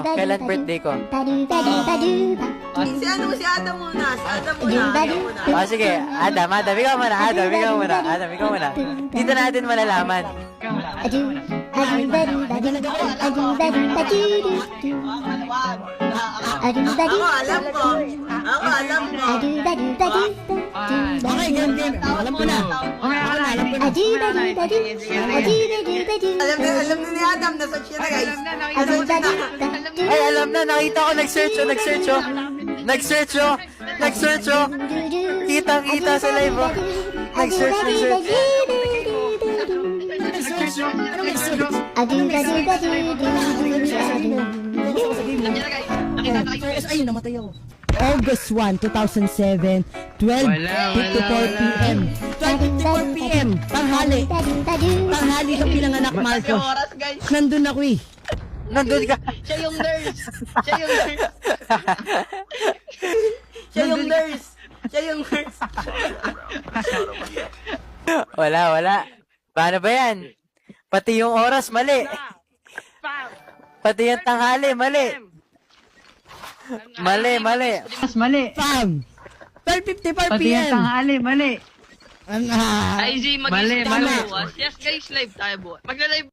Kailan birthday ko? Si Adam muna. Sige. Adam, ikaw muna. Adam, ikaw muna. Dito natin malalaman. Ako alam ko. Okay, game. Alam ko na. Alam na ni Adam, nasa siya na guys. Ay, alam na. Nakita ko. Nag-search. Kitang-kita sa live. Nag-search. Ay, namatay ako. August 1, 2007, 12:54 p.m. 12:54 p.m. Tanghali ka pinanganak, Marco. Nandun ako eh. Nandun ka. Siya yung nurse. Wala. Paano ba yan? Pati yung oras, mali. Pati yung tanghali, mali. Mali. Pam! 12:54 Pati yung p.m. tanghali, mali. IZ, mag-isip tayo bukas. Yes guys, live tayo bukas. Magla-live